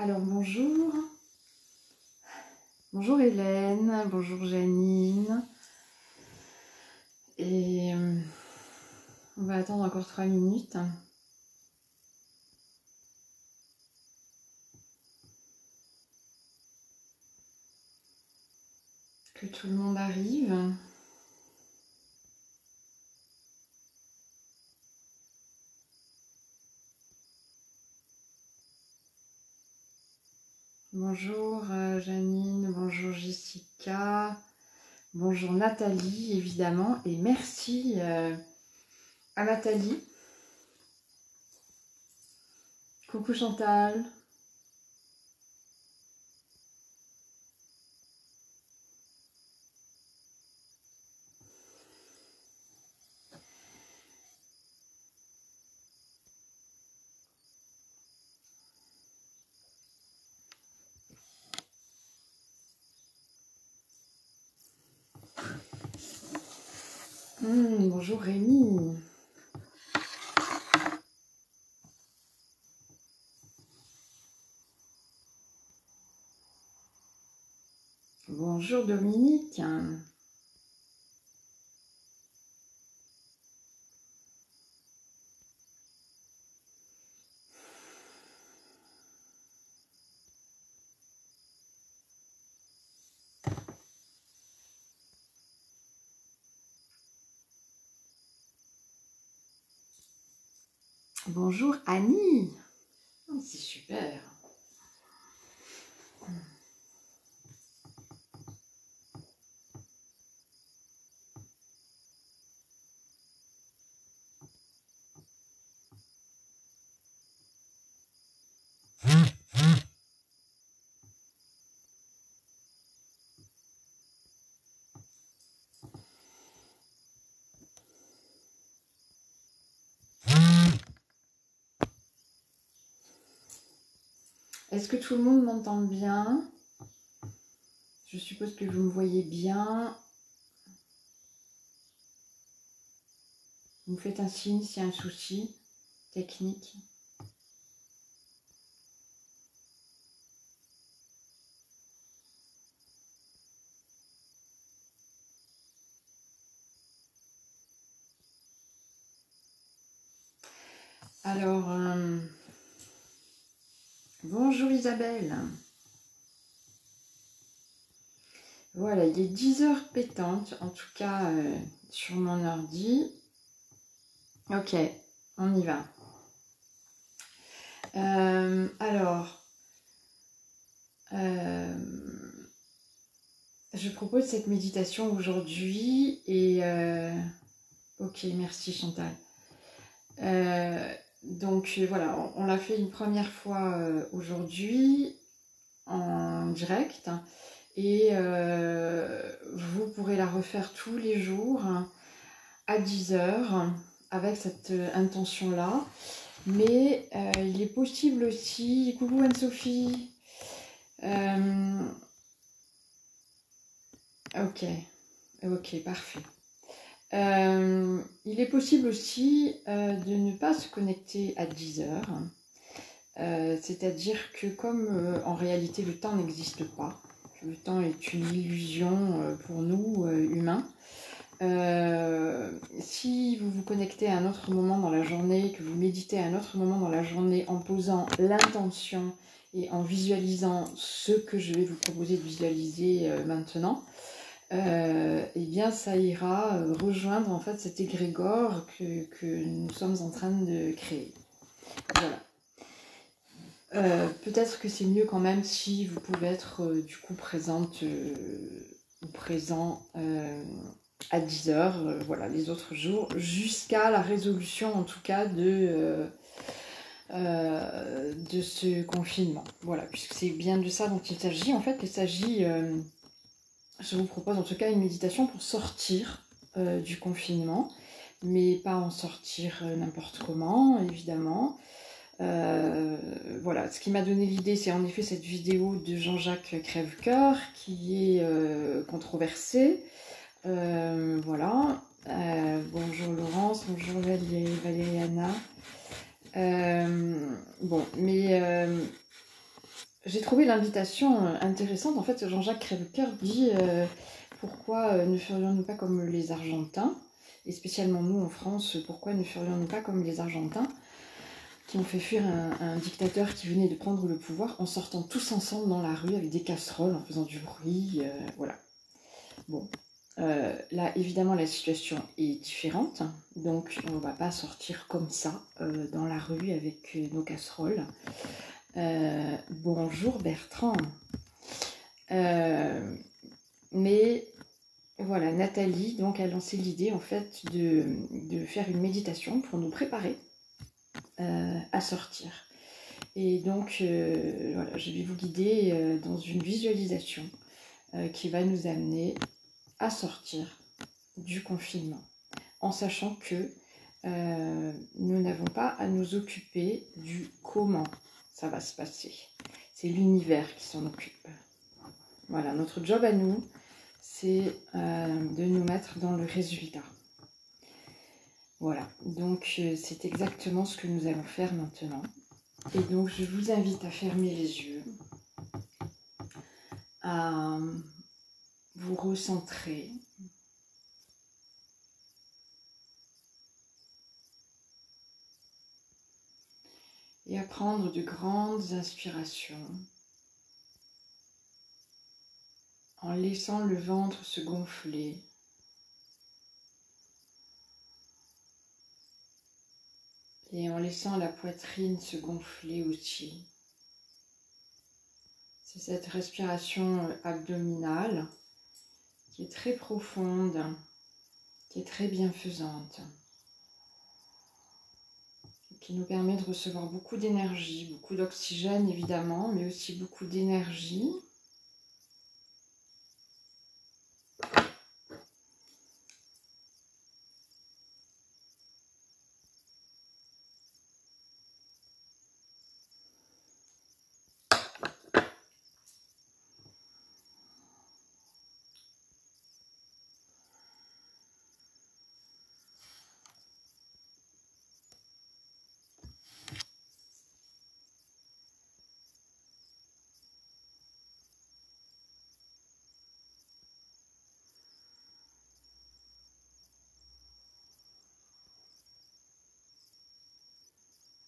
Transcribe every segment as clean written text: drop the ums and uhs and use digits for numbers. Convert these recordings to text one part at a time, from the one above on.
Alors bonjour, bonjour Hélène, bonjour Janine, et on va attendre encore 3 minutes. Que tout le monde arrive. Bonjour Janine, bonjour Jessica, bonjour Nathalie évidemment, et merci à Nathalie. Coucou Chantal. Bonjour Rémi. Bonjour Dominique. Bonjour Annie. Oh, c'est super. Est-ce que tout le monde m'entend bien? Je suppose que vous me voyez bien. Vous me faites un signe s'il y a un souci technique. Alors, bonjour Isabelle. Voilà, il est 10h pétantes, en tout cas sur mon ordi. Ok, on y va. Alors, je propose cette méditation aujourd'hui et... ok, merci Chantal. Donc voilà, on l'a fait une première fois aujourd'hui en direct et vous pourrez la refaire tous les jours à 10h avec cette intention-là. Mais il est possible aussi... Coucou Anne-Sophie. Ok, parfait. Il est possible aussi de ne pas se connecter à 10h. C'est-à-dire que comme en réalité le temps n'existe pas, le temps est une illusion pour nous humains, si vous vous connectez à un autre moment dans la journée, que vous méditez à un autre moment dans la journée en posant l'intention et en visualisant ce que je vais vous proposer de visualiser maintenant, eh bien ça ira rejoindre en fait cet égrégore que nous sommes en train de créer. Voilà. Peut-être que c'est mieux quand même si vous pouvez être du coup présente ou présent à 10h, voilà, les autres jours, jusqu'à la résolution en tout cas de ce confinement. Voilà, puisque c'est bien de ça dont il s'agit. En fait, il s'agit, je vous propose en tout cas une méditation pour sortir du confinement, mais pas en sortir n'importe comment, évidemment. Voilà, ce qui m'a donné l'idée, c'est en effet cette vidéo de Jean-Jacques Crèvecoeur qui est controversée. Voilà. Bonjour Laurence, bonjour Valériana. Bon, mais j'ai trouvé l'invitation intéressante. En fait, Jean-Jacques Crèvecoeur dit pourquoi ne ferions-nous pas comme les Argentins, et spécialement nous en France, pourquoi ne ferions-nous pas comme les Argentins qui ont fait fuir un dictateur qui venait de prendre le pouvoir en sortant tous ensemble dans la rue avec des casseroles, en faisant du bruit, voilà. Bon, là évidemment la situation est différente, donc on ne va pas sortir comme ça dans la rue avec nos casseroles. Bonjour Bertrand. Mais voilà, Nathalie donc a lancé l'idée en fait de faire une méditation pour nous préparer à sortir. Et donc voilà, je vais vous guider dans une visualisation qui va nous amener à sortir du confinement, en sachant que nous n'avons pas à nous occuper du comment ça va se passer. C'est l'univers qui s'en occupe. Voilà, notre job à nous, c'est de nous mettre dans le résultat. Voilà, donc c'est exactement ce que nous allons faire maintenant. Et donc je vous invite à fermer les yeux, à vous recentrer. Et à prendre de grandes inspirations en laissant le ventre se gonfler. Et en laissant la poitrine se gonfler aussi. C'est cette respiration abdominale qui est très profonde, qui est très bienfaisante, qui nous permet de recevoir beaucoup d'énergie, beaucoup d'oxygène évidemment, mais aussi beaucoup d'énergie.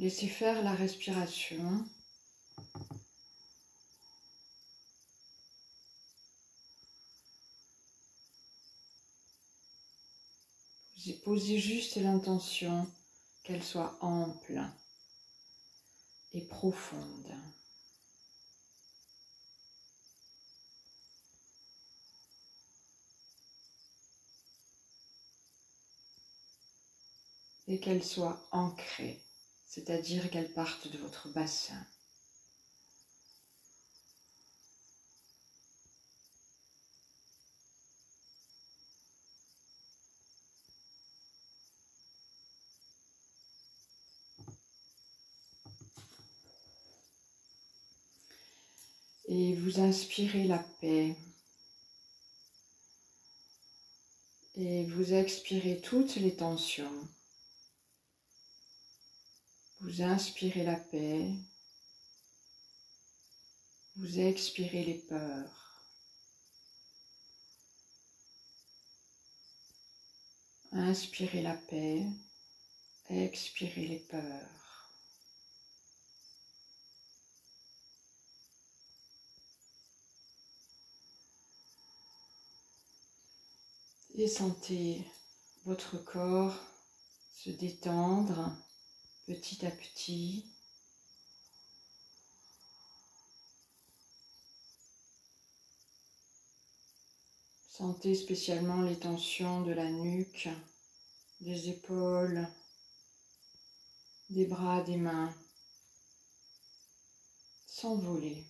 Laissez faire la respiration. Posez juste l'intention qu'elle soit ample et profonde. Et qu'elle soit ancrée, c'est-à-dire qu'elle parte de votre bassin. Et vous inspirez la paix. Et vous expirez toutes les tensions. Vous inspirez la paix. Vous expirez les peurs. Inspirez la paix. Expirez les peurs. Et sentez votre corps se détendre petit à petit. Sentez spécialement les tensions de la nuque, des épaules, des bras, des mains s'envoler.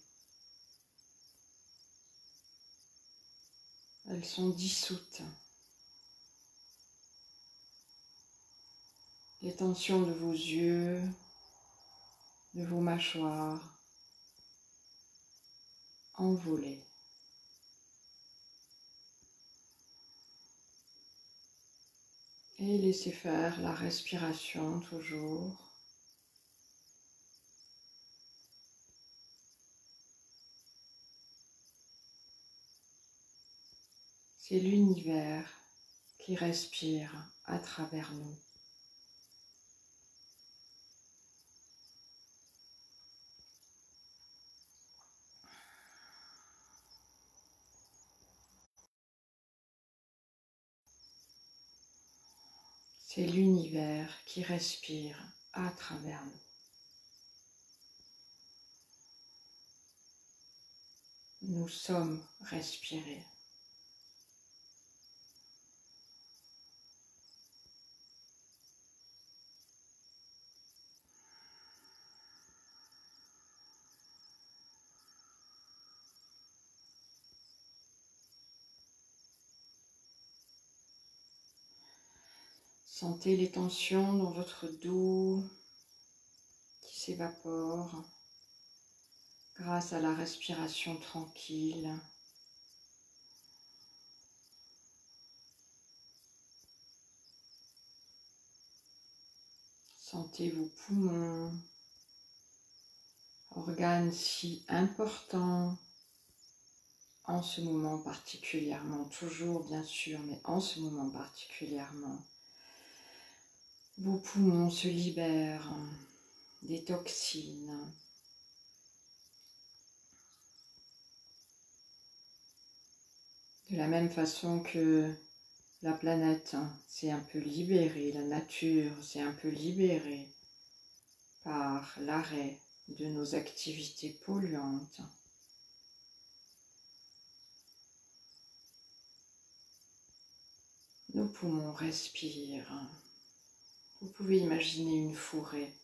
Elles sont dissoutes. Les tensions de vos yeux, de vos mâchoires, envolées. Et laissez faire la respiration toujours. C'est l'univers qui respire à travers nous. C'est l'univers qui respire à travers nous. Nous sommes respirés. Sentez les tensions dans votre dos qui s'évaporent grâce à la respiration tranquille. Sentez vos poumons, organes si importants en ce moment particulièrement, toujours bien sûr, mais en ce moment particulièrement. Vos poumons se libèrent des toxines. De la même façon que la planète s'est un peu libérée, la nature s'est un peu libérée par l'arrêt de nos activités polluantes. Nos poumons respirent. Vous pouvez imaginer une forêt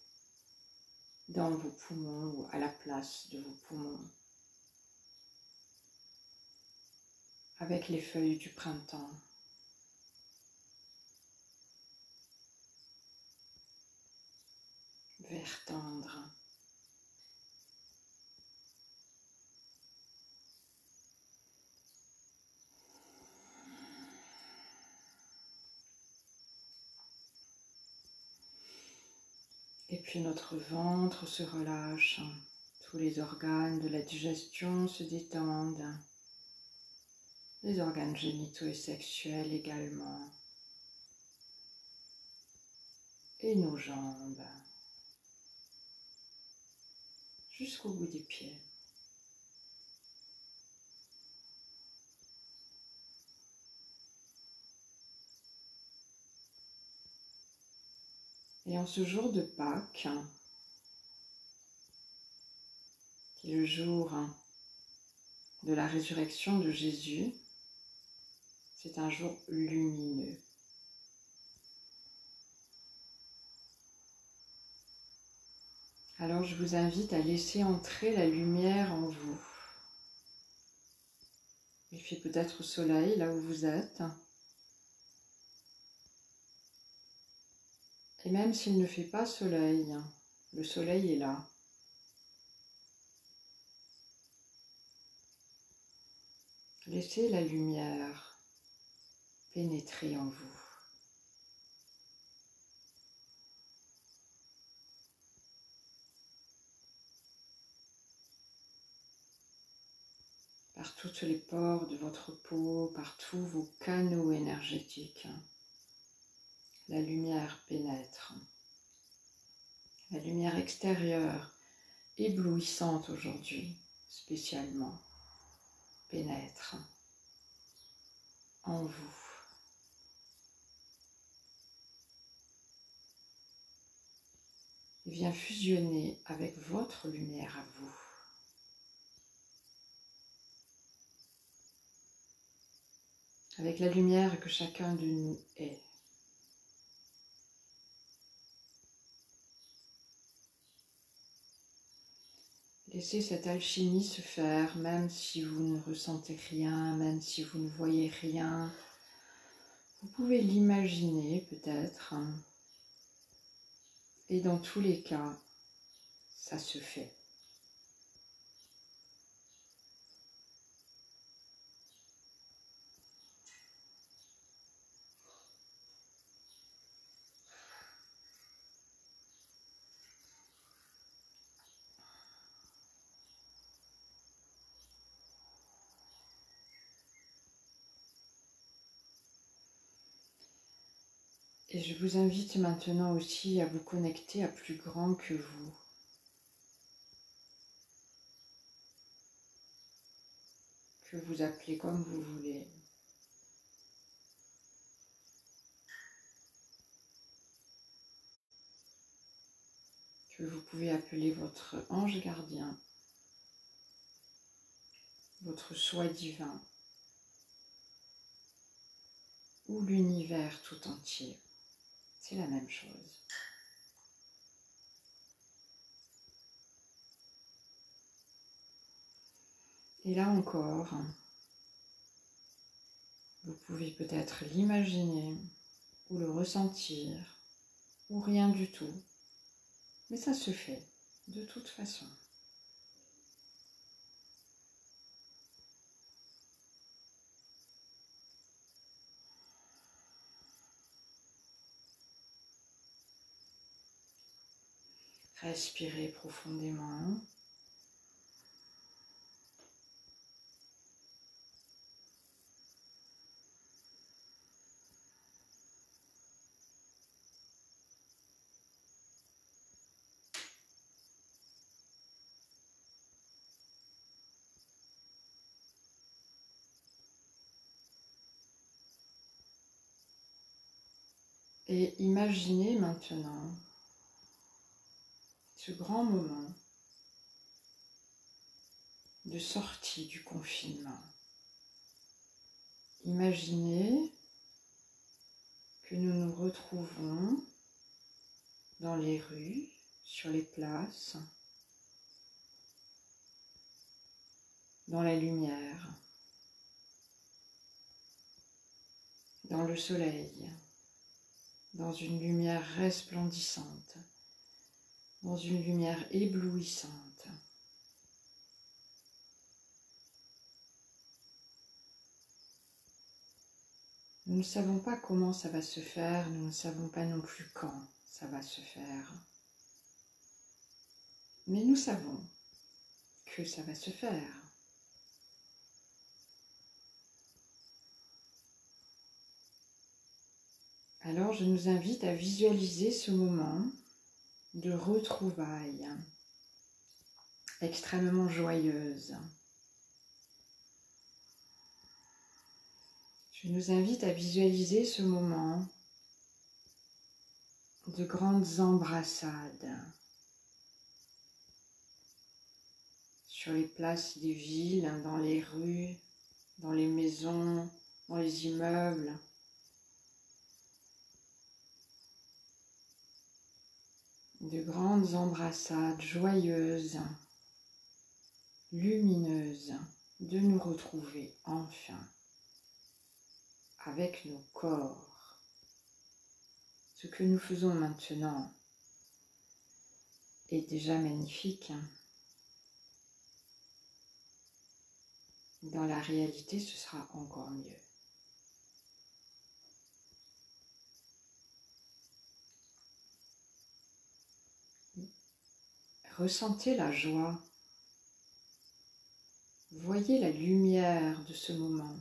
dans vos poumons ou à la place de vos poumons, avec les feuilles du printemps. Vert tendre. Et puis notre ventre se relâche, tous les organes de la digestion se détendent, les organes génitaux et sexuels également, et nos jambes, jusqu'au bout des pieds. Et en ce jour de Pâques, qui est le jour de la résurrection de Jésus, c'est un jour lumineux. Alors je vous invite à laisser entrer la lumière en vous. Il fait peut-être soleil là où vous êtes. Et même s'il ne fait pas soleil, le soleil est là. Laissez la lumière pénétrer en vous. Par toutes les pores de votre peau, par tous vos canaux énergétiques. La lumière pénètre. La lumière extérieure, éblouissante aujourd'hui, spécialement, pénètre en vous. Et vient fusionner avec votre lumière à vous. Avec la lumière que chacun de nous est. Laissez cette alchimie se faire, même si vous ne ressentez rien, même si vous ne voyez rien. Vous pouvez l'imaginer peut-être. Et dans tous les cas, ça se fait. Et je vous invite maintenant aussi à vous connecter à plus grand que vous. Que vous appelez comme vous voulez. Que vous pouvez appeler votre ange gardien, votre soi divin, ou l'univers tout entier. C'est la même chose. Et là encore, vous pouvez peut-être l'imaginer ou le ressentir ou rien du tout. Mais ça se fait de toute façon. Respirez profondément. Et imaginez maintenant ce grand moment de sortie du confinement. Imaginez que nous nous retrouvons dans les rues, sur les places, dans la lumière, dans le soleil, dans une lumière resplendissante, dans une lumière éblouissante. Nous ne savons pas comment ça va se faire, nous ne savons pas non plus quand ça va se faire. Mais nous savons que ça va se faire. Alors je nous invite à visualiser ce moment de retrouvailles extrêmement joyeuse. Je nous invite à visualiser ce moment de grandes embrassades sur les places des villes, dans les rues, dans les maisons, dans les immeubles. De grandes embrassades joyeuses, lumineuses, de nous retrouver enfin avec nos corps. Ce que nous faisons maintenant est déjà magnifique. Dans la réalité, ce sera encore mieux. Ressentez la joie. Voyez la lumière de ce moment.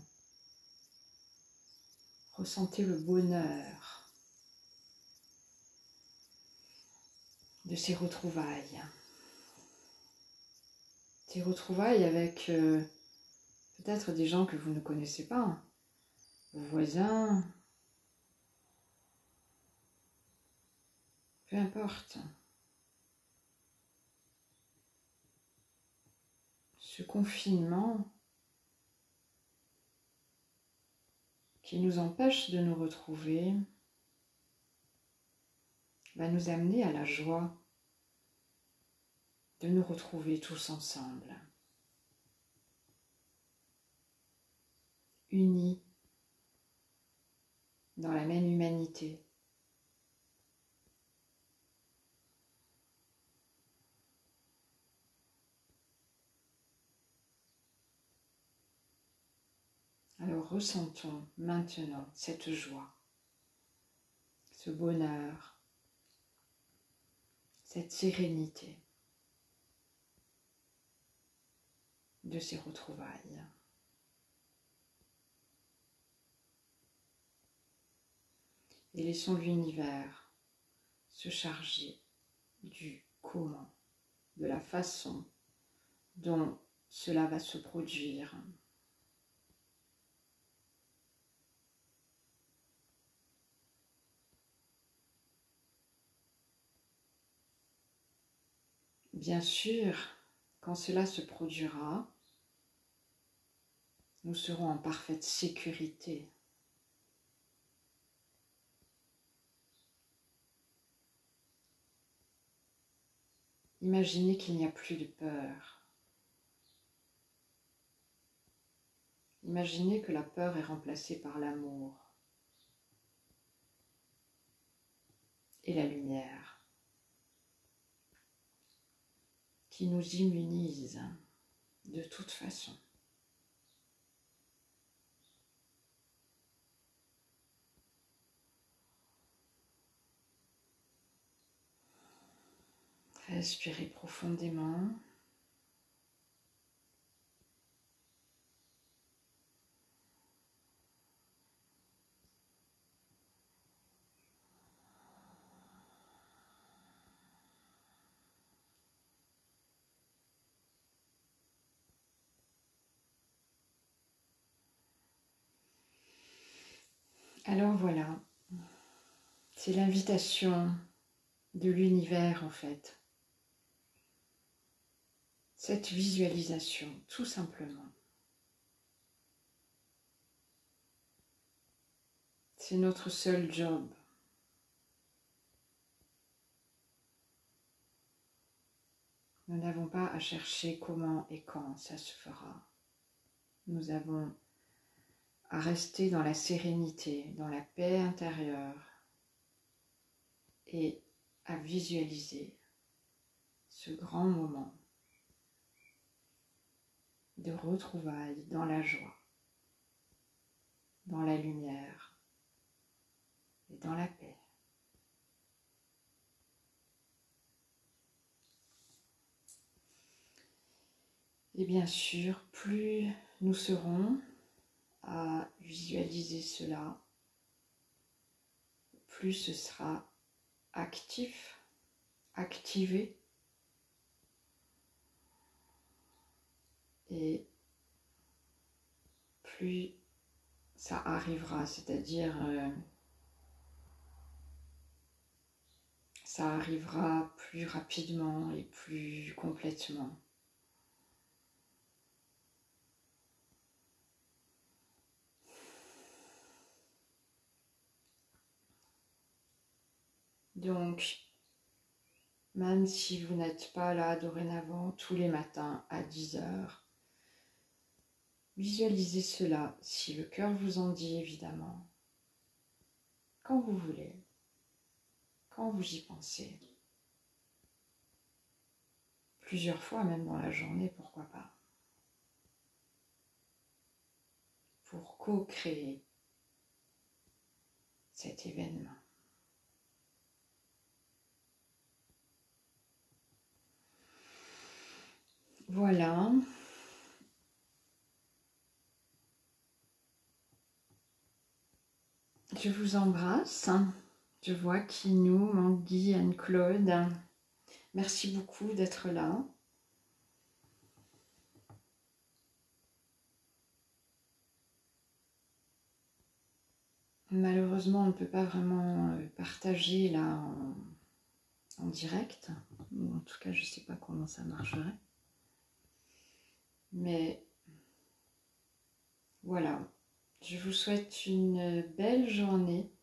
Ressentez le bonheur de ces retrouvailles. Ces retrouvailles avec peut-être des gens que vous ne connaissez pas, vos voisins, peu importe. Ce confinement qui nous empêche de nous retrouver va nous amener à la joie de nous retrouver tous ensemble, unis dans la même humanité. Alors ressentons maintenant cette joie, ce bonheur, cette sérénité de ces retrouvailles. Et laissons l'univers se charger du comment, de la façon dont cela va se produire. Bien sûr, quand cela se produira, nous serons en parfaite sécurité. Imaginez qu'il n'y a plus de peur. Imaginez que la peur est remplacée par l'amour et la lumière qui nous immunise de toute façon. Respirez profondément. Alors voilà, c'est l'invitation de l'univers en fait. Cette visualisation, tout simplement. C'est notre seul job. Nous n'avons pas à chercher comment et quand ça se fera. Nous avons à rester dans la sérénité, dans la paix intérieure et à visualiser ce grand moment de retrouvailles dans la joie, dans la lumière et dans la paix. Et bien sûr, plus nous serons à visualiser cela, plus ce sera actif, activé, et plus ça arrivera, c'est-à-dire ça arrivera plus rapidement et plus complètement. Donc, même si vous n'êtes pas là dorénavant tous les matins à 10 heures, visualisez cela, si le cœur vous en dit évidemment, quand vous voulez, quand vous y pensez. Plusieurs fois même dans la journée, pourquoi pas. Pour co-créer cet événement. Voilà. Je vous embrasse. Je vois Kinou, Manguy, Anne-Claude. Merci beaucoup d'être là. Malheureusement, on ne peut pas vraiment partager là en direct. Ou en tout cas, je ne sais pas comment ça marcherait. Mais voilà, je vous souhaite une belle journée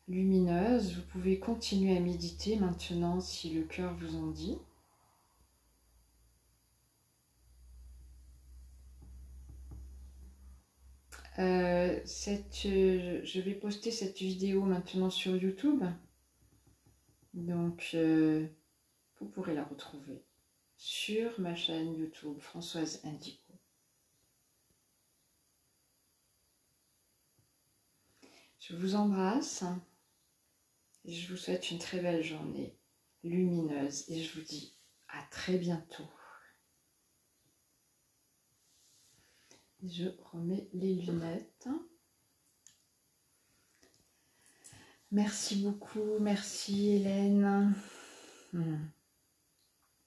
lumineuse. Vous pouvez continuer à méditer maintenant si le cœur vous en dit. Je vais poster cette vidéo maintenant sur YouTube. Donc, vous pourrez la retrouver sur ma chaîne YouTube Françoise Indigo. Je vous embrasse et je vous souhaite une très belle journée lumineuse et je vous dis à très bientôt. Je remets les lunettes. Merci beaucoup, merci Hélène.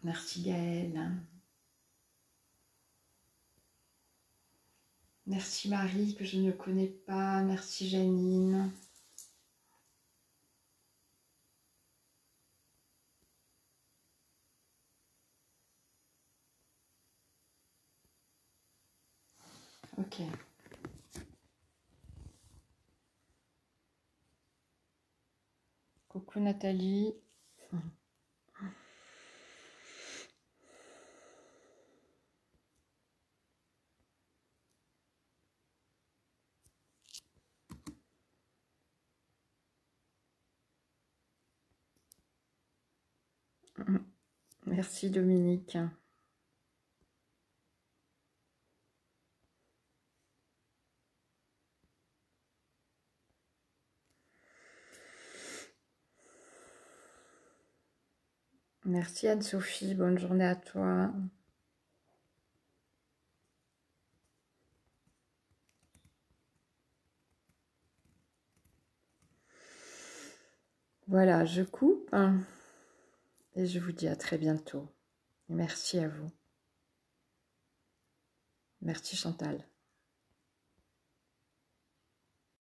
Merci Gaëlle. Merci Marie, que je ne connais pas. Merci Janine. Ok. Coucou Nathalie. Merci Dominique. Merci Anne-Sophie, bonne journée à toi. Voilà, je coupe et je vous dis à très bientôt. Et merci à vous. Merci Chantal.